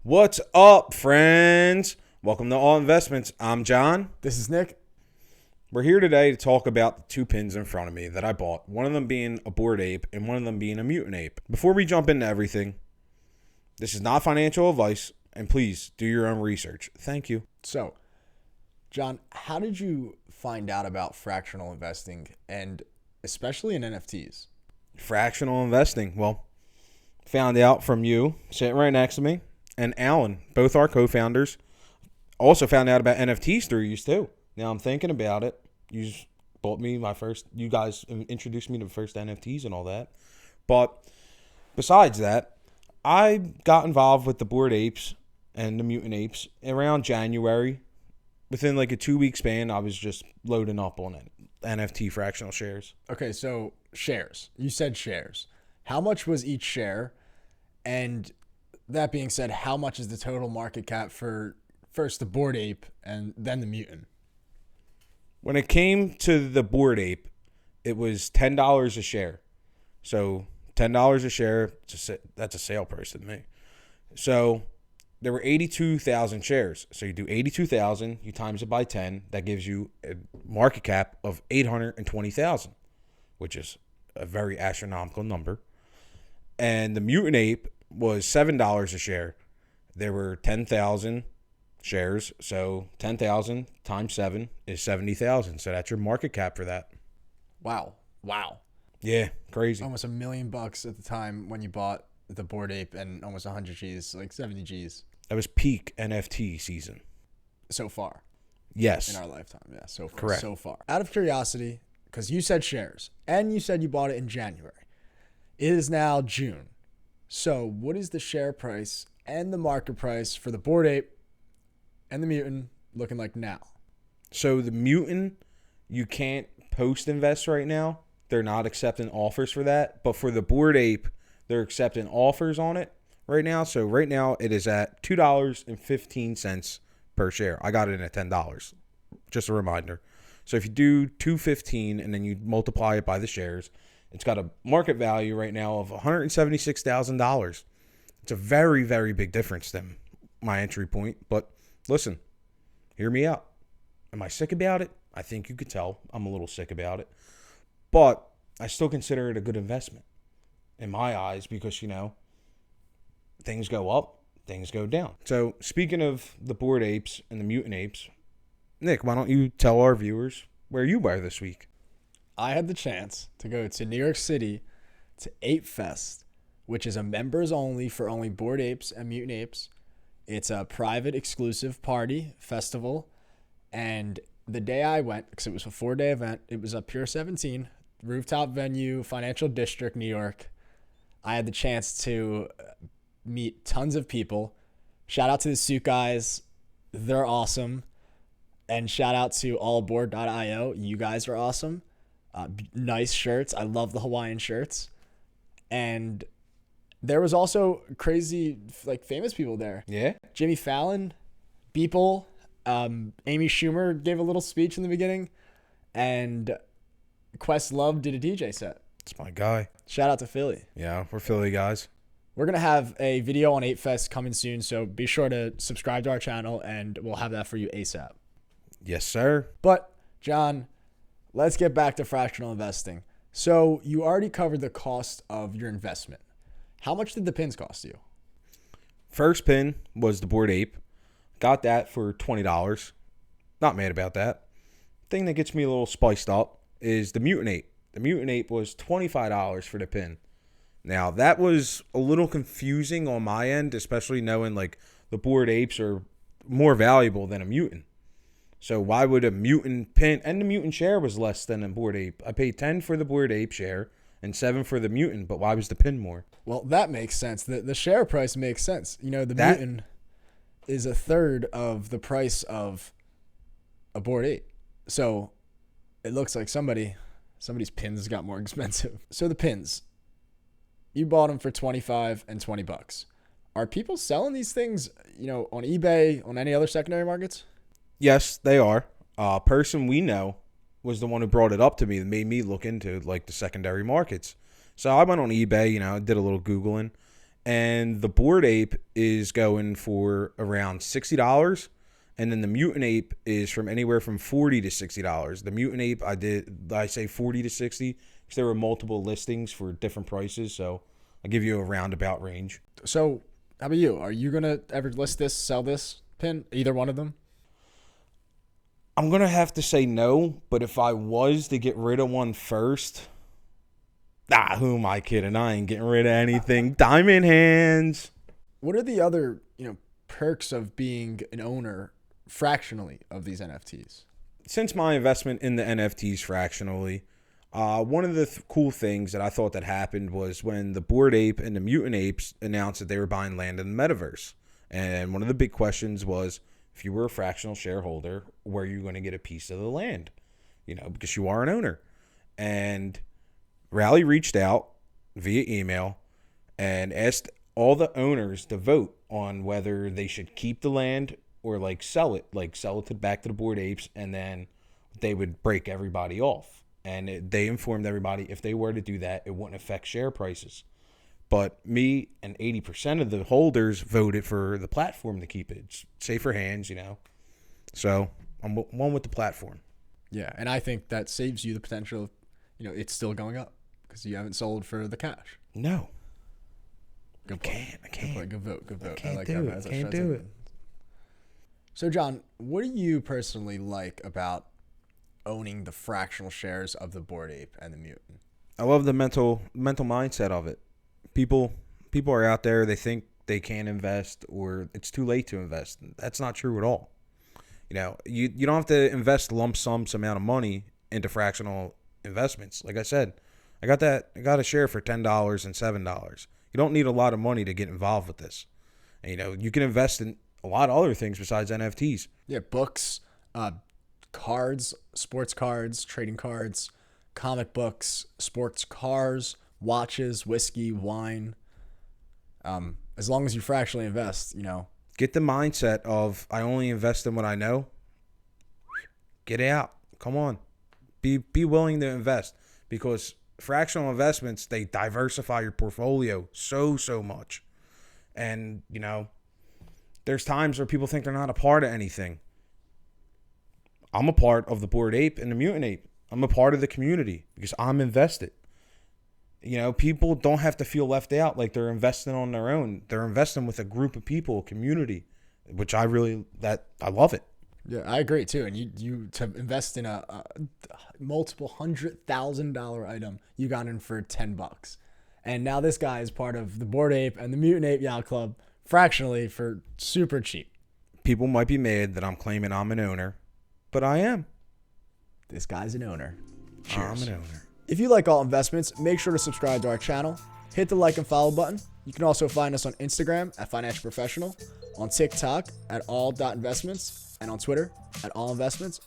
What's up, friends? Welcome to All Investments. I'm John. This is Nick. We're here today to talk about the two pins in front of me that I bought. One of them being a Bored Ape and one of them being a Mutant Ape. Before we jump into everything, this is not financial advice, and please do your own research. Thank you. So, John, how did you find out about fractional investing and especially in NFTs? Fractional investing. Well, found out from you, sitting right next to me, and Alan, both our co-founders. Also found out about NFTs through you too. Now I'm thinking about it. You bought me you guys introduced me to the first NFTs and all that. But besides that, I got involved with the Bored Apes and the Mutant Apes around January. Within like a 2-week span, I was just loading up on it. NFT fractional shares. Okay, so shares. You said shares. How much was each share? And that being said, how much is the total market cap for first the Bored Ape and then the Mutant? When it came to the Bored Ape, it was $10 a share. So $10 a share, that's a sale price to me. So there were 82,000 shares. So you do 82,000, you times it by 10, that gives you a market cap of 820,000, which is a very astronomical number. And the Mutant Ape was $7 a share. There were 10,000 shares, so 10,000 times 7 is 70,000. So that's your market cap for that. Wow. Yeah, crazy. Almost $1 million at the time when you bought the Bored Ape, and almost 100 G's, like 70 G's. That was peak NFT season. So far. Yes. In our lifetime, yeah. So far. Correct. So far. Out of curiosity, because you said shares, and you said you bought it in January. It is now June. So what is the share price and the market price for the Bored Ape and the Mutant looking like now? So the Mutant, you can't post invest right now. They're not accepting offers for that. But for the Bored Ape, they're accepting offers on it right now. So right now it is at $2.15 per share. I got it at $10. Just a reminder. So if you do $2.15 and then you multiply it by the shares, it's got a market value right now of $176,000. It's a very, very big difference than my entry point. But listen, hear me out. Am I sick about it? I think you could tell I'm a little sick about it. But I still consider it a good investment in my eyes because, things go up, things go down. So speaking of the Bored Apes and the Mutant Apes, Nick, why don't you tell our viewers where you were this week? I had the chance to go to New York City to Ape Fest, which is a members only for only Bored Apes and Mutant Apes. It's a private exclusive party festival. And the day I went, because it was a 4-day event, it was a Pier 17 rooftop venue, financial district, New York. I had the chance to meet tons of people. Shout out to the suit guys. They're awesome. And shout out to allboard.io. You guys are awesome. Nice shirts. I love the Hawaiian shirts. And there was also crazy, famous people there. Yeah. Jimmyfallon, beeple, Amy Schumer gave a little speech in the beginning, and Questlove did a DJ set. It's my guy. Shout out to Philly. Yeah, we're Philly guys. We're going to have a video on Ape Fest coming soon, so be sure to subscribe to our channel, and we'll have that for you ASAP. Yes, sir. But, John, let's get back to fractional investing. So you already covered the cost of your investment. How much did the pins cost you? First pin was the Bored Ape. Got that for $20. Not mad about that. Thing that gets me a little spiced up is the Mutant Ape. The Mutant Ape was $25 for the pin. Now, that was a little confusing on my end, especially knowing the Bored Apes are more valuable than a mutant. So why would a mutant pin, and the mutant share was less than a Bored Ape. I paid 10 for the Bored Ape share and 7 for the mutant, but why was the pin more? Well, that makes sense. The share price makes sense. Mutant is a third of the price of a Bored Ape. So it looks like somebody's pins got more expensive. So the pins, you bought them for $25 and $20. Are people selling these things, on eBay, on any other secondary markets? Yes, they are. A person we know was the one who brought it up to me that made me look into the secondary markets. So I went on eBay, did a little Googling, And the Bored Ape is going for around $60. And then the Mutant Ape is from anywhere from $40 to $60. The Mutant Ape, I say 40 to 60 because there were multiple listings for different prices. So I'll give you a roundabout range. So how about you? Are you going to ever list this, sell this pin? Either one of them? I'm going to have to say no. But if I was to get rid of one first, who am I kidding? I ain't getting rid of anything. Diamond hands. What are the other, perks of being an owner fractionally of these NFTs? Since my investment in the NFTs fractionally, one of the cool things that I thought that happened was when the Bored Ape and the Mutant Apes announced that they were buying land in the metaverse. And one of the big questions was, if you were a fractional shareholder, where are you going to get a piece of the land? Because you are an owner. And Rally reached out via email and asked all the owners to vote on whether they should keep the land or sell it back to the Bored Apes, and then they would break everybody off. And they informed everybody if they were to do that, it wouldn't affect share prices. But me and 80% of the holders voted for the platform to keep it. It's safer hands, So I'm one with the platform. Yeah, and I think that saves you the potential of, it's still going up because you haven't sold for the cash. No. Good point. I can't. Good vote. I can't do it. So, John, what do you personally like about owning the fractional shares of the Bored Ape and the Mutant? I love the mental mindset of it. People are out there, they think they can't invest or it's too late to invest. That's not true at all. You don't have to invest lump sums amount of money into fractional investments. Like I said, I got a share for $10 and $7. You don't need a lot of money to get involved with this. And, you can invest in a lot of other things besides NFTs. Yeah, books, cards, sports cards, trading cards, comic books, sports cars, watches, whiskey, wine. As long as you fractionally invest, Get the mindset of, I only invest in what I know. Get out. Come on. Be willing to invest, because fractional investments, they diversify your portfolio so much. And, there's times where people think they're not a part of anything. I'm a part of the Bored Ape and the Mutant Ape. I'm a part of the community because I'm invested. People don't have to feel left out like they're investing on their own. They're investing with a group of people, a community, which I love it. Yeah, I agree too. And you to invest in a multiple $100,000 item, you got in for $10. And now this guy is part of the Bored Ape and the Mutant Ape Yacht Club fractionally for super cheap. People might be mad that I'm claiming I'm an owner, but I am. This guy's an owner. Cheers. I'm an owner. If you like all investments, make sure to subscribe to our channel. Hit the like and follow button. You can also find us on Instagram at Financial Professional, on TikTok at all.investments, and on Twitter at allinvestments_.